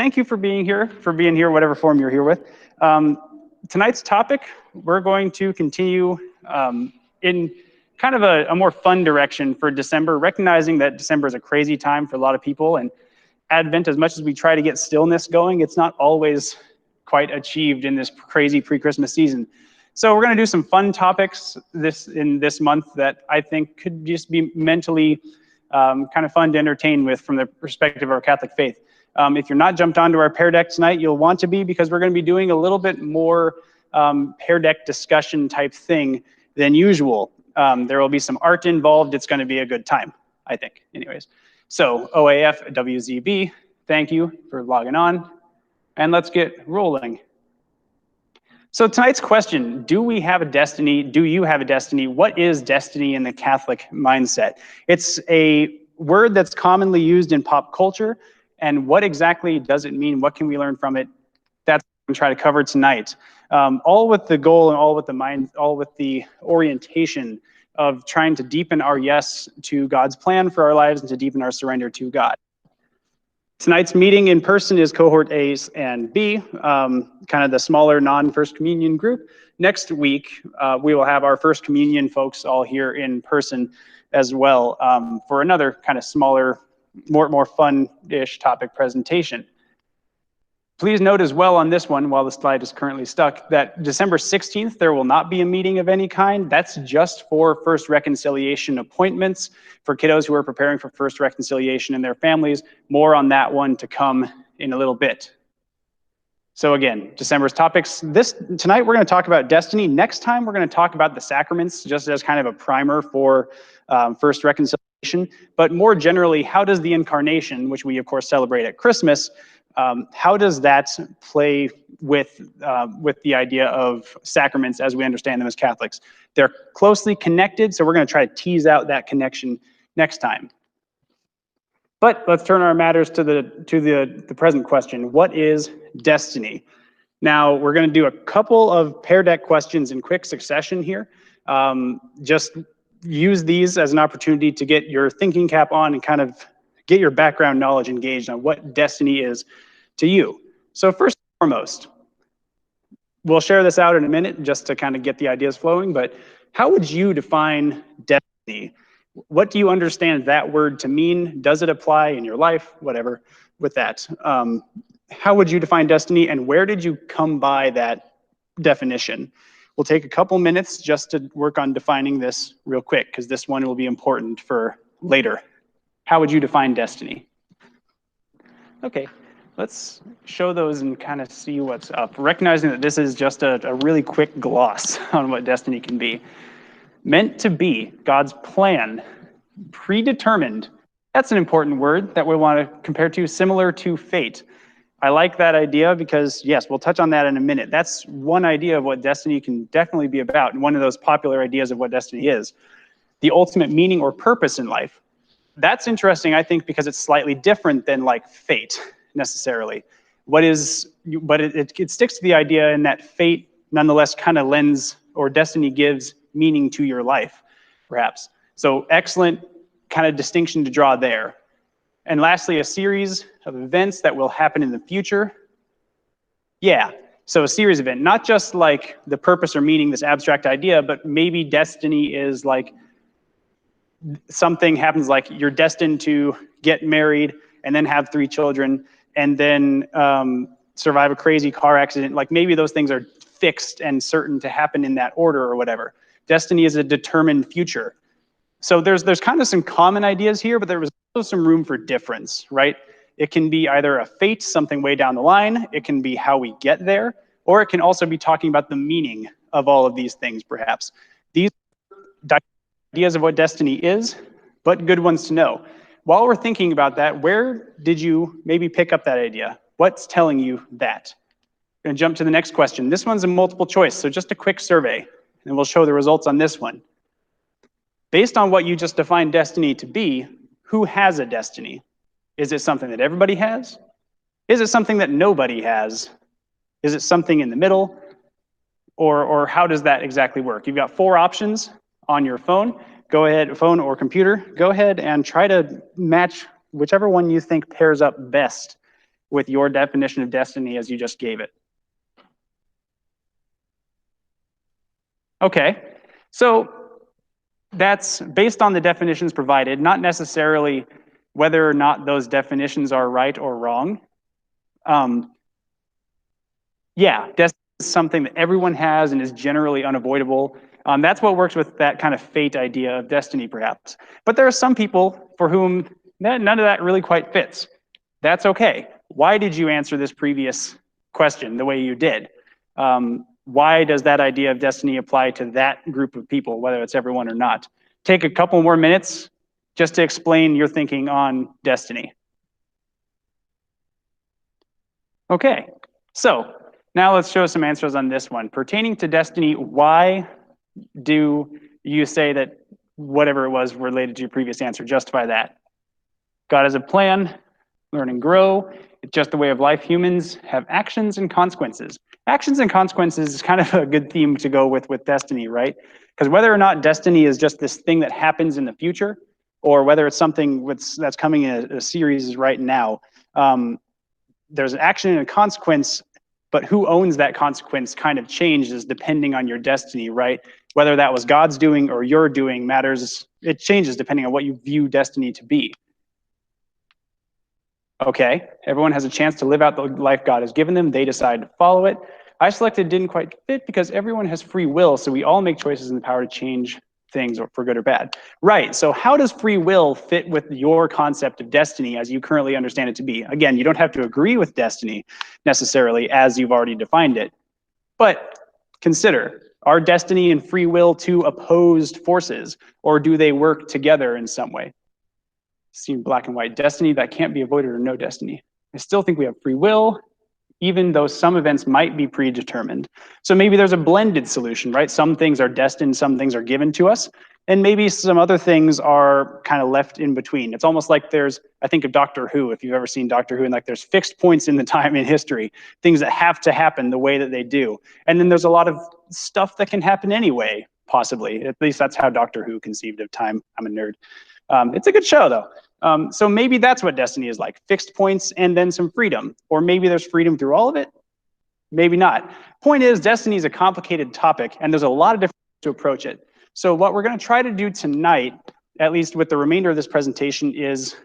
thank you for being here, whatever form you're here with. Tonight's topic, we're going to continue in kind of a more fun direction for December, recognizing that December is a crazy time for a lot of people, and Advent, as much as we try to get stillness going, it's not always quite achieved in this crazy pre-Christmas season. So we're going to do some fun topics in this month that I think could just be mentally kind of fun to entertain with from the perspective of our Catholic faith. If you're not jumped onto our Pear Deck tonight, you'll want to be, because we're going to be doing a little bit more Pear Deck discussion type thing than usual. There will be some art involved. It's going to be a good time, I think. Anyways, so OAF WZB, thank you for logging on, and let's get rolling. So tonight's question, do we have a destiny? Do you have a destiny? What is destiny in the Catholic mindset? It's a word that's commonly used in pop culture, and what exactly does it mean? What can we learn from it? That's what I'm trying to cover tonight. All with the goal and all with the mind, all with the orientation of trying to deepen our yes to God's plan for our lives and to deepen our surrender to God. Tonight's meeting in person is cohort A and B, kind of the smaller non-First Communion group. Next week, we will have our First Communion folks all here in person as well for another kind of smaller, more fun-ish topic presentation. Please note as well on this one, while the slide is currently stuck, that December 16th, there will not be a meeting of any kind. That's just for First Reconciliation appointments for kiddos who are preparing for First Reconciliation and their families. More on that one to come in a little bit. So again, December's topics. Tonight we're going to talk about destiny. Next time we're going to talk about the sacraments, just as kind of a primer for First Reconciliation. But more generally, how does the incarnation, which we of course celebrate at Christmas, how does that play with the idea of sacraments as we understand them as Catholics? They're closely connected, so we're going to try to tease out that connection next time. But let's turn our matters to the present question. What is destiny? Now, we're going to do a couple of Pear Deck questions in quick succession here. Just use these as an opportunity to get your thinking cap on and kind of get your background knowledge engaged on what destiny is to you. So first and foremost, we'll share this out in a minute just to kind of get the ideas flowing, but how would you define destiny? What do you understand that word to mean? Does it apply in your life? Whatever with that. How would you define destiny, and where did you come by that definition? We'll take a couple minutes just to work on defining this real quick, because this one will be important for later. How would you define destiny? Okay, let's show those and kind of see what's up, recognizing that this is just a really quick gloss on what destiny can be. Meant to be, God's plan, predetermined. That's an important word that we want to compare to, similar to fate. I like that idea because, yes, we'll touch on that in a minute. That's one idea of what destiny can definitely be about, and one of those popular ideas of what destiny is. The ultimate meaning or purpose in life. That's interesting, I think, because it's slightly different than like fate necessarily. But it sticks to the idea in that fate nonetheless kind of lends, or destiny gives meaning to your life, perhaps. So excellent kind of distinction to draw there. And lastly, a series of events that will happen in the future. Yeah, so a series of events, not just like the purpose or meaning, this abstract idea, but maybe destiny is like something happens, like you're destined to get married and then have 3 children and then survive a crazy car accident. Like maybe those things are fixed and certain to happen in that order or whatever. Destiny is a determined future. So there's kind of some common ideas here, but there was also some room for difference, right? It can be either a fate, something way down the line. It can be how we get there, or it can also be talking about the meaning of all of these things, perhaps. These ideas of what destiny is, but good ones to know. While we're thinking about that, where did you maybe pick up that idea? What's telling you that? I'm going to jump to the next question. This one's a multiple choice, so just a quick survey, and we'll show the results on this one. Based on what you just defined destiny to be, who has a destiny? Is it something that everybody has? Is it something that nobody has? Is it something in the middle? Or how does that exactly work? You've got 4 options on your phone. Go ahead, phone or computer, go ahead and try to match whichever one you think pairs up best with your definition of destiny as you just gave it? Okay, so that's based on the definitions provided, not necessarily whether or not those definitions are right or wrong. Yeah, destiny is something that everyone has and is generally unavoidable. That's what works with that kind of fate idea of destiny, perhaps. But there are some people for whom none of that really quite fits. That's okay. Why did you answer this previous question the way you did? Why does that idea of destiny apply to that group of people, whether it's everyone or not? Take a couple more minutes just to explain your thinking on destiny. Okay, so now let's show some answers on this one. Pertaining to destiny, why do you say that whatever it was related to your previous answer, justify that? God has a plan, learn and grow. It's just the way of life. Humans have actions and consequences. Actions and consequences is kind of a good theme to go with destiny, right? Because whether or not destiny is just this thing that happens in the future, or whether it's something that's coming in a series right now, there's an action and a consequence, but who owns that consequence kind of changes depending on your destiny, right? Whether that was God's doing or your doing matters, it changes depending on what you view destiny to be. Okay, everyone has a chance to live out the life God has given them. They decide to follow it. I selected didn't quite fit because everyone has free will, so we all make choices and the power to change things for good or bad. Right, so how does free will fit with your concept of destiny as you currently understand it to be? Again, you don't have to agree with destiny necessarily as you've already defined it, but consider, are destiny and free will two opposed forces, or do they work together in some way? Seem black and white. Destiny that can't be avoided, or no destiny. I still think we have free will, even though some events might be predetermined. So maybe there's a blended solution, right? Some things are destined, some things are given to us, and maybe some other things are kind of left in between. It's almost like I think of Doctor Who, if you've ever seen Doctor Who, and like there's fixed points in the time in history, things that have to happen the way that they do. And then there's a lot of stuff that can happen anyway, possibly. At least that's how Doctor Who conceived of time. I'm a nerd. It's a good show, though. So maybe that's what destiny is like, fixed points and then some freedom. Or maybe there's freedom through all of it, maybe not. Point is, destiny is a complicated topic, and there's a lot of different ways to approach it. So what we're going to try to do tonight, at least with the remainder of this presentation, is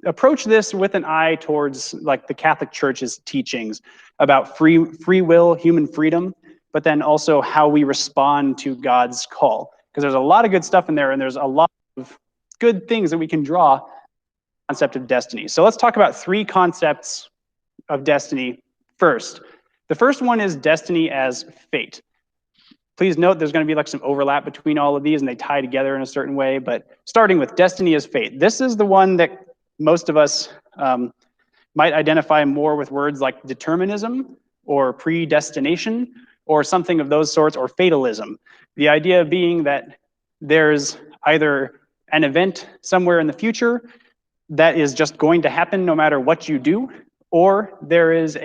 approach this with an eye towards like the Catholic Church's teachings about free will, human freedom, but then also how we respond to God's call. Because there's a lot of good stuff in there, and there's a lot of good things that we can draw concept of destiny. So let's talk about three concepts of destiny first. The first one is destiny as fate. Please note there's going to be like some overlap between all of these and they tie together in a certain way, but starting with destiny as fate. This is the one that most of us might identify more with words like determinism or predestination or something of those sorts, or fatalism. The idea being that there's either an event somewhere in the future that is just going to happen no matter what you do, or there is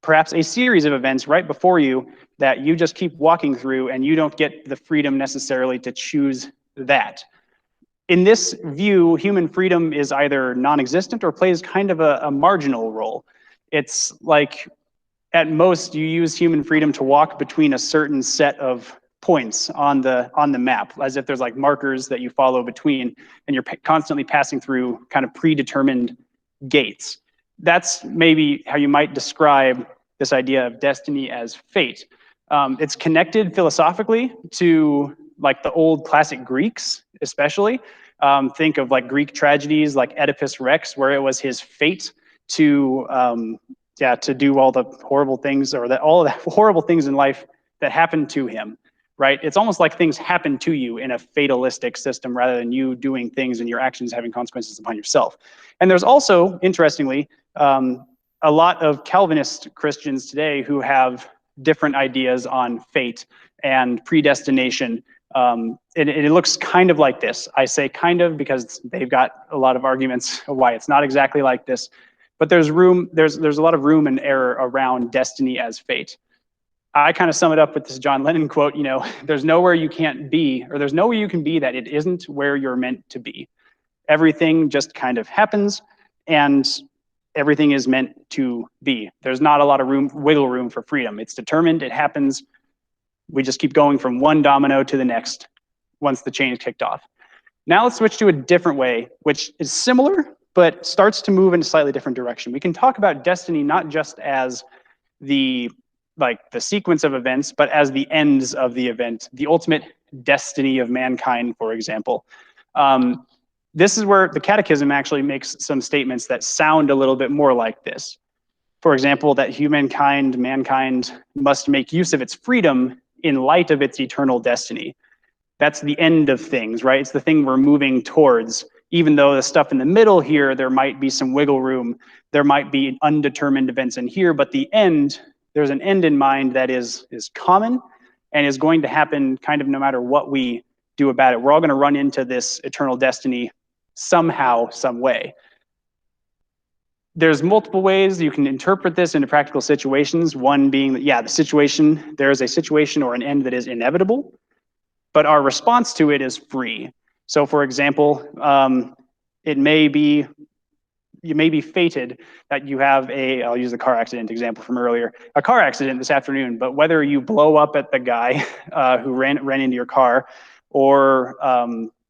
perhaps a series of events right before you that you just keep walking through and you don't get the freedom necessarily to choose that. In this view, human freedom is either non-existent or plays kind of a marginal role. It's like, at most, you use human freedom to walk between a certain set of points on the map, as if there's like markers that you follow between, and you're constantly passing through kind of predetermined gates. That's maybe how you might describe this idea of destiny as fate. It's connected philosophically to like the old classic Greeks, especially. Think of like Greek tragedies like Oedipus Rex, where it was his fate to do all the horrible things, or all of the horrible things in life that happened to him. Right? It's almost like things happen to you in a fatalistic system rather than you doing things and your actions having consequences upon yourself. And there's also, interestingly, a lot of Calvinist Christians today who have different ideas on fate and predestination. It looks kind of like this. I say kind of because they've got a lot of arguments of why it's not exactly like this. But there's a lot of room and error around destiny as fate. I kind of sum it up with this John Lennon quote, there's nowhere you can't be, or there's nowhere you can be that it isn't where you're meant to be. Everything just kind of happens, and everything is meant to be. There's not a lot of wiggle room for freedom. It's determined, it happens. We just keep going from one domino to the next once the chain is kicked off. Now let's switch to a different way, which is similar, but starts to move in a slightly different direction. We can talk about destiny not just as the sequence of events, but as the ends of the event, the ultimate destiny of mankind, for example. This is where the Catechism actually makes some statements that sound a little bit more like this. For example, that mankind must make use of its freedom in light of its eternal destiny. That's the end of things, right? It's the thing we're moving towards. Even though the stuff in the middle here, there might be some wiggle room, there might be undetermined events in here, but the end, there's an end in mind that is common and is going to happen kind of no matter what we do about it. We're all going to run into this eternal destiny somehow, some way. There's multiple ways you can interpret this into practical situations. One being that, there is a situation or an end that is inevitable, but our response to it is free. So for example, you may be fated that you have I'll use the car accident example from earlier, a car accident this afternoon, but whether you blow up at the guy who ran into your car or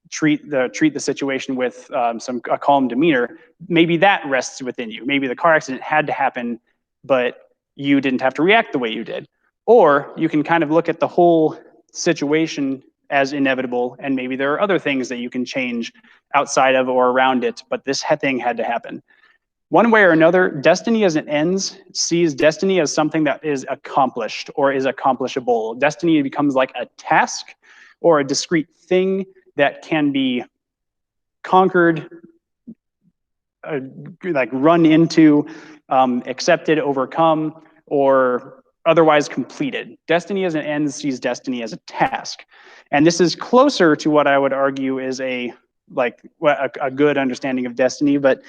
treat the situation with a calm demeanor, maybe that rests within you. Maybe the car accident had to happen, but you didn't have to react the way you did. Or you can kind of look at the whole situation as inevitable, and maybe there are other things that you can change outside of or around it, but this thing had to happen. One way or another, destiny as it ends sees destiny as something that is accomplished or is accomplishable. Destiny becomes like a task or a discrete thing that can be conquered, run into, accepted, overcome, or otherwise completed. Destiny as an end sees destiny as a task. And this is closer to what I would argue is a good understanding of destiny, but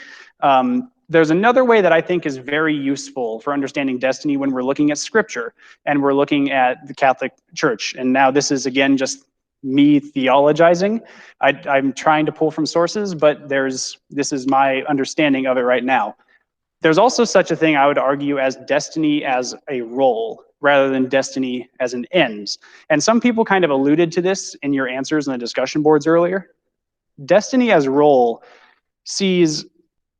there's another way that I think is very useful for understanding destiny when we're looking at scripture and we're looking at the Catholic Church. And now this is, again, just me theologizing. I'm trying to pull from sources, but this is my understanding of it right now. There's also such a thing, I would argue, as destiny as a role rather than destiny as an end. And some people kind of alluded to this in your answers in the discussion boards earlier. Destiny as role sees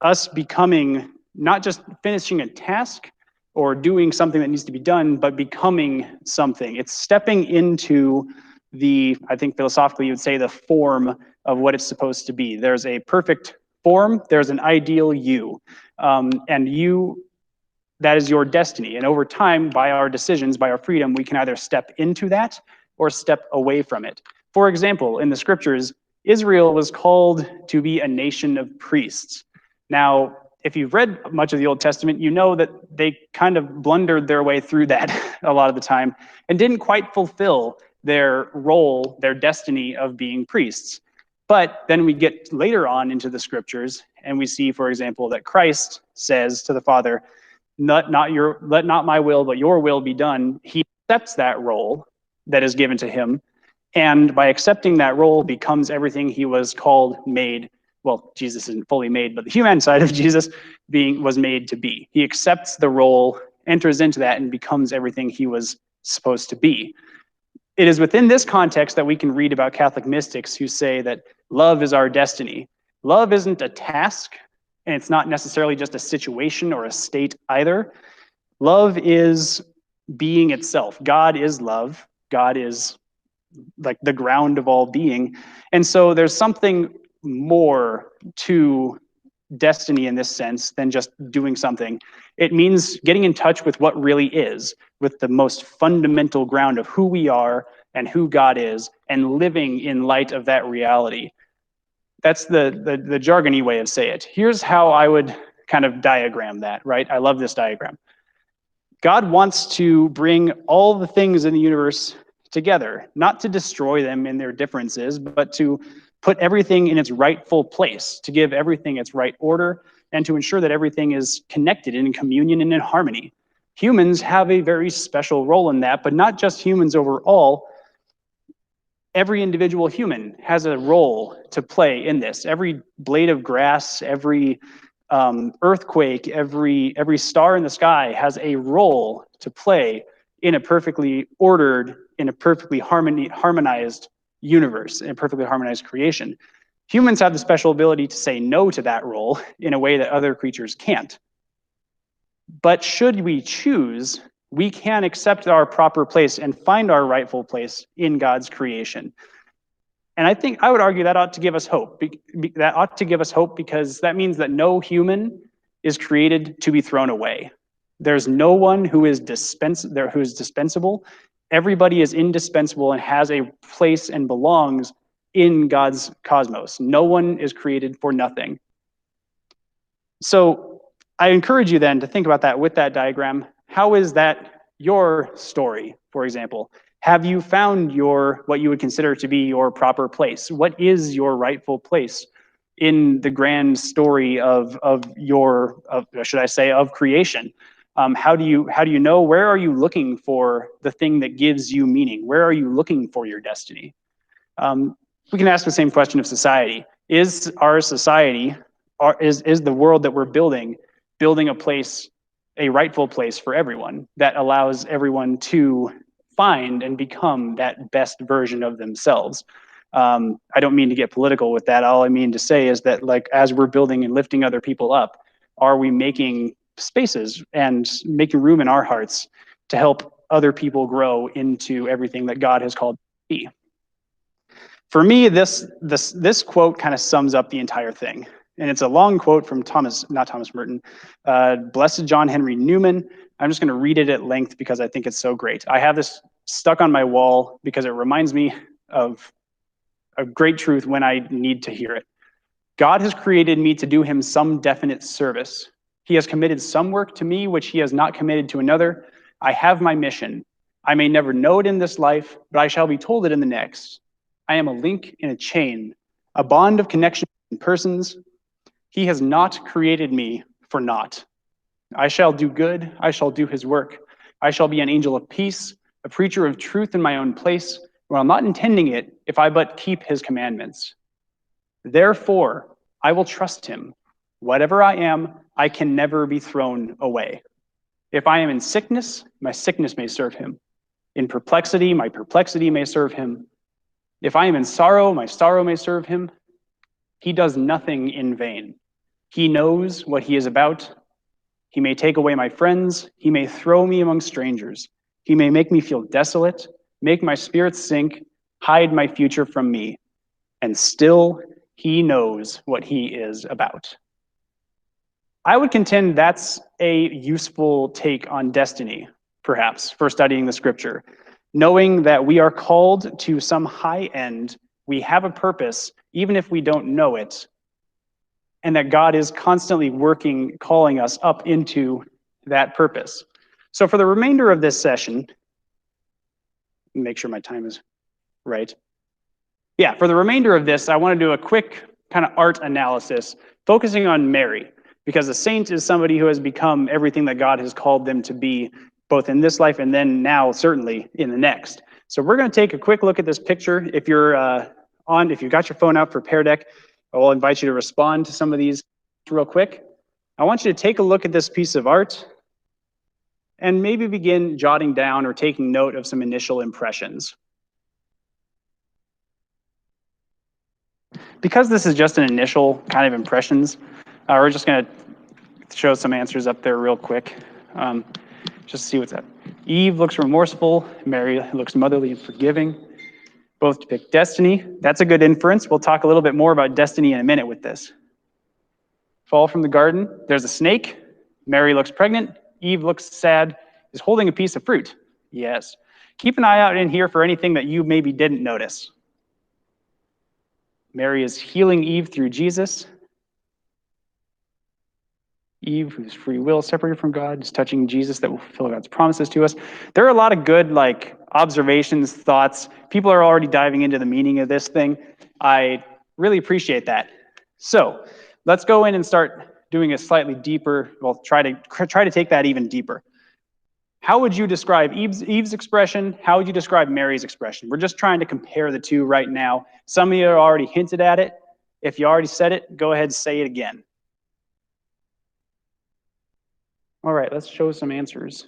us becoming, not just finishing a task or doing something that needs to be done, but becoming something. It's stepping into I think philosophically you would say, the form of what it's supposed to be. There's a perfect form, there's an ideal you. And you, that is your destiny. And over time, by our decisions, by our freedom, we can either step into that or step away from it. For example, in the scriptures, Israel was called to be a nation of priests. Now, if you've read much of the Old Testament, you know that they kind of blundered their way through that a lot of the time and didn't quite fulfill their role, their destiny of being priests. But then we get later on into the scriptures and we see, for example, that Christ says to the Father, let not my will, but your will be done. He accepts that role that is given to him. And by accepting that role becomes everything he was called, made. Well, Jesus isn't fully made, but the human side of Jesus was made to be. He accepts the role, enters into that, and becomes everything he was supposed to be. It is within this context that we can read about Catholic mystics who say that love is our destiny. Love isn't a task, and it's not necessarily just a situation or a state either. Love is being itself. God is love. God is like the ground of all being. And so there's something more to destiny in this sense than just doing something. It means getting in touch with what really is, with the most fundamental ground of who we are and who God is, and living in light of that reality. That's the jargony way of saying it. Here's how I would kind of diagram that, right? I love this diagram. God wants to bring all the things in the universe together, not to destroy them in their differences, but to put everything in its rightful place, to give everything its right order, and to ensure that everything is connected in communion and in harmony. Humans have a very special role in that, but not just humans overall. Every individual human has a role to play in this. Every blade of grass, every earthquake, every star in the sky has a role to play in a perfectly ordered, in a perfectly harmonized universe, in a perfectly harmonized creation. Humans have the special ability to say no to that role in a way that other creatures can't. But should we choose, we can accept our proper place and find our rightful place in God's creation. And I think I would argue that ought to give us hope. That ought to give us hope because that means that no human is created to be thrown away. There's no one who is dispensable. Everybody is indispensable and has a place and belongs in God's cosmos. No one is created for nothing. So I encourage you then to think about that with that diagram. How is that your story, for example? Have you found what you would consider to be your proper place? What is your rightful place in the grand story of creation? How do you know? Where are you looking for the thing that gives you meaning? Where are you looking for your destiny? We can ask the same question of society. Is our society, is the world that we're building a place, a rightful place for everyone that allows everyone to find and become that best version of themselves? I don't mean to get political with that. All I mean to say is that, like, as we're building and lifting other people up, are we making spaces and making room in our hearts to help other people grow into everything that God has called to be? For me, this quote kind of sums up the entire thing. And it's a long quote from not Thomas Merton, Blessed John Henry Newman. I'm just going to read it at length because I think it's so great. I have this stuck on my wall because it reminds me of a great truth when I need to hear it. God has created me to do him some definite service. He has committed some work to me which he has not committed to another. I have my mission. I may never know it in this life, but I shall be told it in the next. I am a link in a chain, a bond of connection in persons. He has not created me for naught. I shall do good. I shall do his work. I shall be an angel of peace, a preacher of truth in my own place, while not intending it, if I but keep his commandments. Therefore, I will trust him. Whatever I am, I can never be thrown away. If I am in sickness, my sickness may serve him. In perplexity, my perplexity may serve him. If I am in sorrow, my sorrow may serve him. He does nothing in vain. He knows what he is about. He may take away my friends. He may throw me among strangers. He may make me feel desolate, make my spirit sink, hide my future from me. And still, he knows what he is about. I would contend that's a useful take on destiny, perhaps, for studying the scripture. Knowing that we are called to some high end, we have a purpose, even if we don't know it, and that God is constantly working, calling us up into that purpose. So for the remainder of this session, make sure my time is right. Yeah, for the remainder of this, I want to do a quick kind of art analysis, focusing on Mary, because a saint is somebody who has become everything that God has called them to be, both in this life and then now, certainly, in the next. So we're going to take a quick look at this picture. If you've got your phone out for Pear Deck, I will invite you to respond to some of these real quick. I want you to take a look at this piece of art and maybe begin jotting down or taking note of some initial impressions. Because this is just an initial kind of impressions, we're just going to show some answers up there real quick. Just see what's up. Eve looks remorseful. Mary looks motherly and forgiving. Both depict destiny. That's a good inference. We'll talk a little bit more about destiny in a minute with this. Fall from the garden. There's a snake. Mary looks pregnant. Eve looks sad, is holding a piece of fruit. Yes. Keep an eye out in here for anything that you maybe didn't notice. Mary is healing Eve through Jesus. Eve, whose free will separated from God, is touching Jesus that will fulfill God's promises to us. There are a lot of good observations, thoughts. People are already diving into the meaning of this thing. I really appreciate that. So let's go in and start doing a slightly deeper, try to take that even deeper. How would you describe Eve's expression? How would you describe Mary's expression? We're just trying to compare the two right now. Some of you already hinted at it. If you already said it, go ahead and say it again. All right, let's show some answers.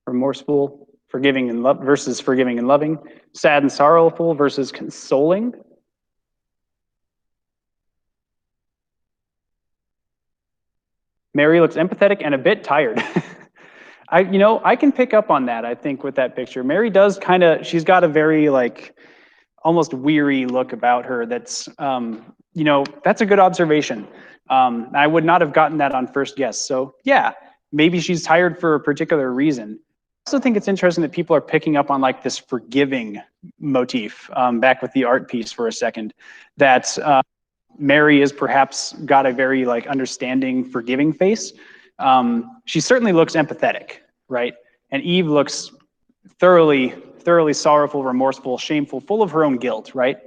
Remorseful, forgiving and love versus forgiving and loving. Sad and sorrowful versus consoling. Mary looks empathetic and a bit tired. I can pick up on that, I think, with that picture. Mary does she's got a very like almost weary look about her. That's that's a good observation. I would not have gotten that on first guess. So yeah, maybe she's tired for a particular reason. I also think it's interesting that people are picking up on like this forgiving motif, back with the art piece for a second, that Mary is perhaps got a very like understanding, forgiving face. She certainly looks empathetic, right? And Eve looks thoroughly sorrowful, remorseful, shameful, full of her own guilt, right?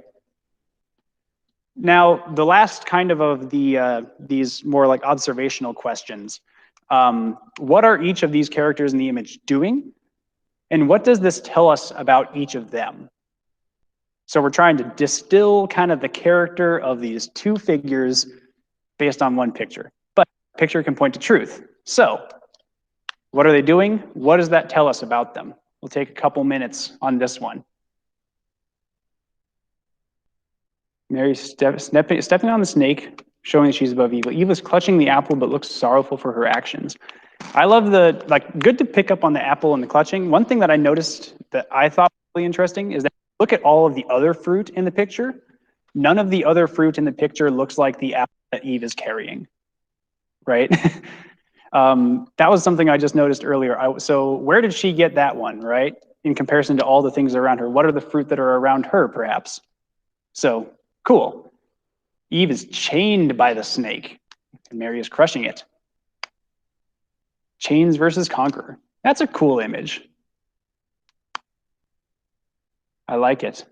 Now, the last kind of these more like observational questions. What are each of these characters in the image doing? And what does this tell us about each of them? So we're trying to distill kind of the character of these two figures based on one picture. But a picture can point to truth. So what are they doing? What does that tell us about them? We'll take a couple minutes on this one. Mary stepping on the snake, showing she's above evil. Eve is clutching the apple, but looks sorrowful for her actions. I love good to pick up on the apple and the clutching. One thing that I noticed that I thought was really interesting is that look at all of the other fruit in the picture. None of the other fruit in the picture looks like the apple that Eve is carrying, right? That was something I just noticed earlier. So where did she get that one, right? In comparison to all the things around her. What are the fruit that are around her, perhaps? So, cool. Eve is chained by the snake, and Mary is crushing it. Chains versus conqueror. That's a cool image. I like it.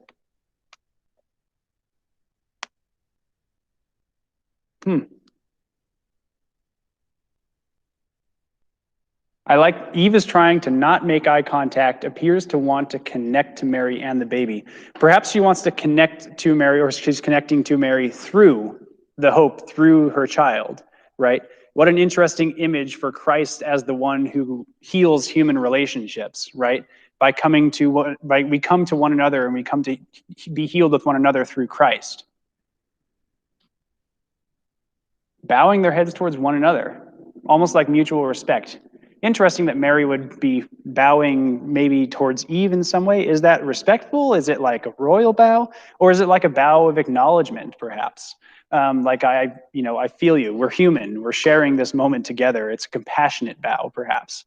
I like Eve is trying to not make eye contact, appears to want to connect to Mary and the baby. Perhaps she wants to connect to Mary, or she's connecting to Mary through the hope, through her child, right? What an interesting image for Christ as the one who heals human relationships, right? We come to one another and we come to be healed with one another through Christ. Bowing their heads towards one another, almost like mutual respect. Interesting that Mary would be bowing maybe towards Eve in some way. Is that respectful? Is it like a royal bow? Or is it like a bow of acknowledgement, perhaps? I feel you. We're human. We're sharing this moment together. It's a compassionate bow, perhaps.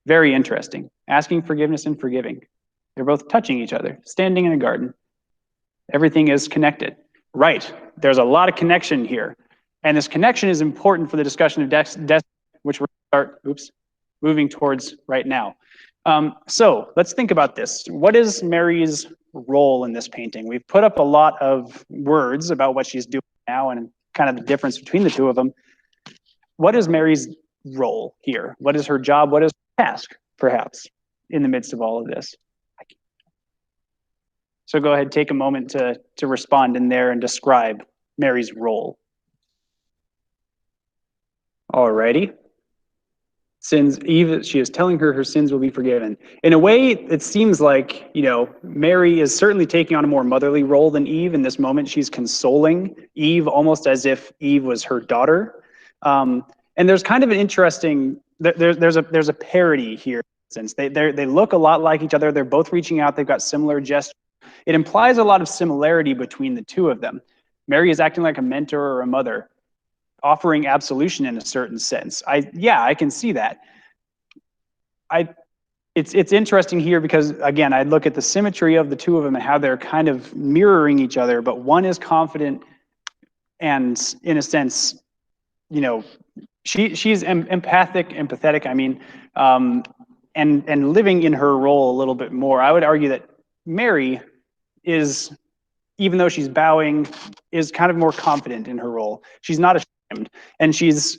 Very interesting. Asking forgiveness and forgiving. They're both touching each other, standing in a garden. Everything is connected. Right. There's a lot of connection here. And this connection is important for the discussion of destiny, which we're moving towards right now. So let's think about this. What is Mary's role in this painting? We've put up a lot of words about what she's doing now and kind of the difference between the two of them. What is Mary's role here? What is her job? What is her task, perhaps, in the midst of all of this? So go ahead, take a moment to respond in there and describe Mary's role. Alrighty. Sins, Eve, she is telling her sins will be forgiven. In a way, it seems like, Mary is certainly taking on a more motherly role than Eve in this moment. She's consoling Eve almost as if Eve was her daughter. And there's kind of an interesting, there's a parody here. Since they look a lot like each other, they're both reaching out, they've got similar gestures. It implies a lot of similarity between the two of them. Mary is acting like a mentor or a mother, offering absolution in a certain sense. I can see that. It's interesting here because, again, I look at the symmetry of the two of them and how they're kind of mirroring each other, but one is confident and, in a sense, she's empathetic, I mean, and living in her role a little bit more. I would argue that Mary is, even though she's bowing, is kind of more confident in her role. She's not ashamed, and she's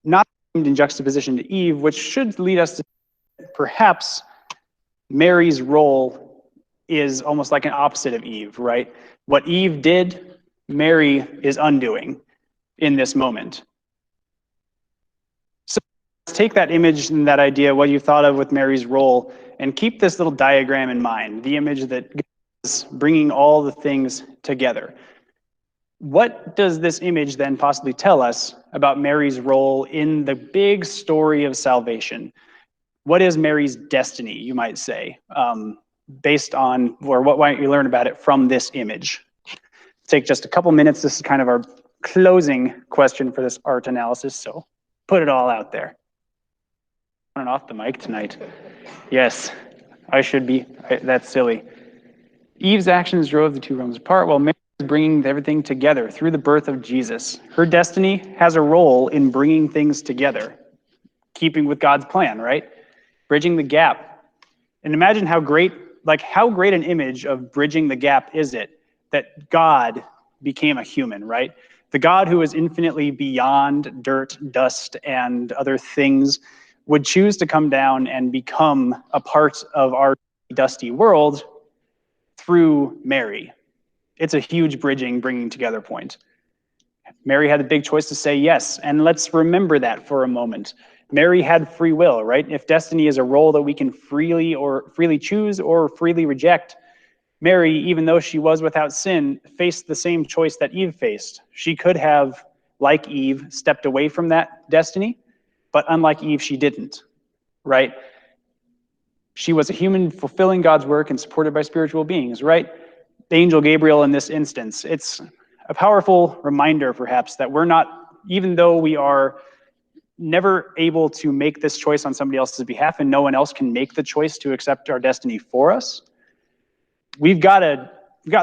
not ashamed in juxtaposition to Eve, which should lead us to perhaps Mary's role is almost like an opposite of Eve, right? What Eve did, Mary is undoing. in this moment. So let's take that image and that idea, what you thought of with Mary's role, and keep this little diagram in mind, the image that is bringing all the things together. What does this image then possibly tell us about Mary's role in the big story of salvation? What is Mary's destiny, you might say, based on, or what might you learn about it from this image? Take just a couple minutes. This is kind of our closing question for this art analysis, so put it all out there. On and off the mic tonight. Yes, I should be. That's silly. Eve's actions drove the two realms apart, while Mary is bringing everything together through the birth of Jesus. Her destiny has a role in bringing things together, keeping with God's plan, right? Bridging the gap. And imagine how great an image of bridging the gap is it that God became a human, right? The God who is infinitely beyond dirt, dust, and other things would choose to come down and become a part of our dusty world through Mary. It's a huge bringing together point. Mary had the big choice to say yes, and let's remember that for a moment. Mary had free will, right? If destiny is a role that we can freely choose or freely reject, Mary, even though she was without sin, faced the same choice that Eve faced. She could have, like Eve, stepped away from that destiny, but unlike Eve, she didn't, right? She was a human fulfilling God's work and supported by spiritual beings, right? The angel Gabriel in this instance. It's a powerful reminder, perhaps, that we're not, even though we are never able to make this choice on somebody else's behalf and no one else can make the choice to accept our destiny for us, we've got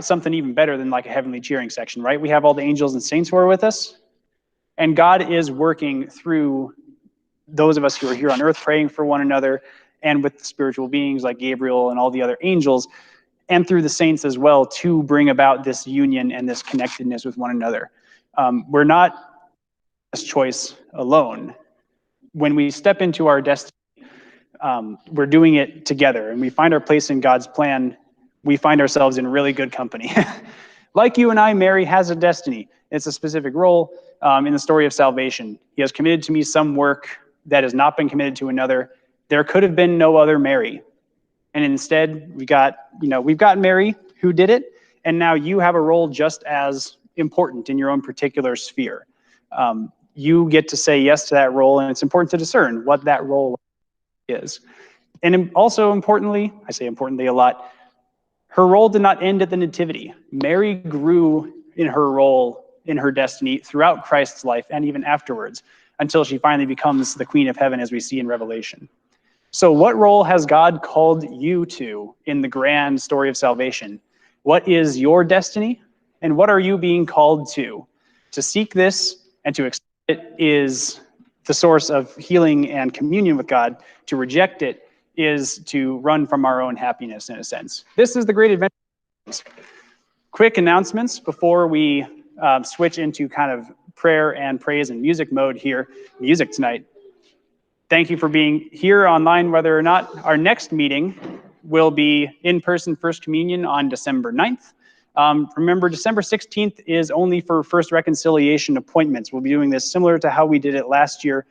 something even better than like a heavenly cheering section, right? We have all the angels and saints who are with us, and God is working through those of us who are here on earth praying for one another, and with spiritual beings like Gabriel and all the other angels, and through the saints as well, to bring about this union and this connectedness with one another. We're not this choice alone. When we step into our destiny, we're doing it together, and we find our place in God's plan. We find ourselves in really good company. Like you and I, Mary has a destiny. It's a specific role in the story of salvation. He has committed to me some work that has not been committed to another. There could have been no other Mary. And instead, we've got Mary who did it, and now you have a role just as important in your own particular sphere. You get to say yes to that role, and it's important to discern what that role is. And also importantly, I say importantly a lot, her role did not end at the nativity. Mary grew in her role, in her destiny, throughout Christ's life and even afterwards, until she finally becomes the Queen of Heaven, as we see in Revelation. So what role has God called you to in the grand story of salvation? What is your destiny, and what are you being called to? To seek this and to accept it is the source of healing and communion with God. To reject it is to run from our own happiness, in a sense. This is the great adventure. Quick announcements before we switch into kind of prayer and praise and music mode here, music tonight. Thank you for being here online, whether or not. Our next meeting will be in-person First Communion on December 9th. Remember, December 16th is only for First Reconciliation appointments. We'll be doing this similar to how we did it last year,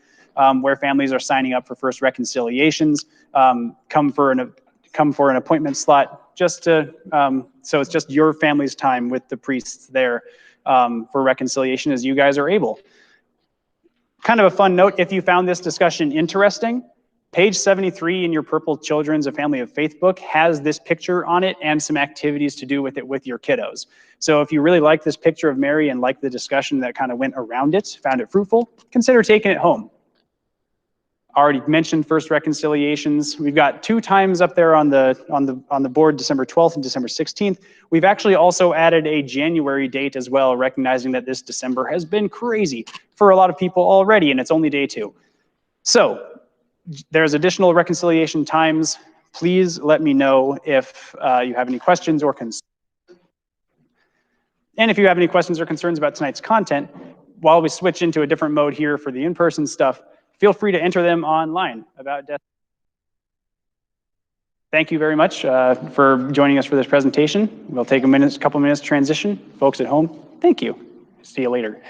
where families are signing up for First Reconciliations. Come for an appointment slot, just to so it's just your family's time with the priests there for reconciliation as you guys are able. Kind of a fun note, if you found this discussion interesting, page 73 in your Purple Children's A Family of Faith book has this picture on it and some activities to do with it with your kiddos. So if you really like this picture of Mary and like the discussion that kind of went around it, found it fruitful, consider taking it home. Already mentioned First Reconciliations. We've got 2 times up there on the board, December 12th and December 16th. We've actually also added a January date as well, recognizing that this December has been crazy for a lot of people already, and it's only day 2. So there's additional reconciliation times. Please let me know if you have any questions or concerns. And if you have any questions or concerns about tonight's content, while we switch into a different mode here for the in-person stuff, feel free to enter them online about death. Thank you very much for joining us for this presentation. We'll take a couple minutes to transition. Folks at home, thank you. See you later.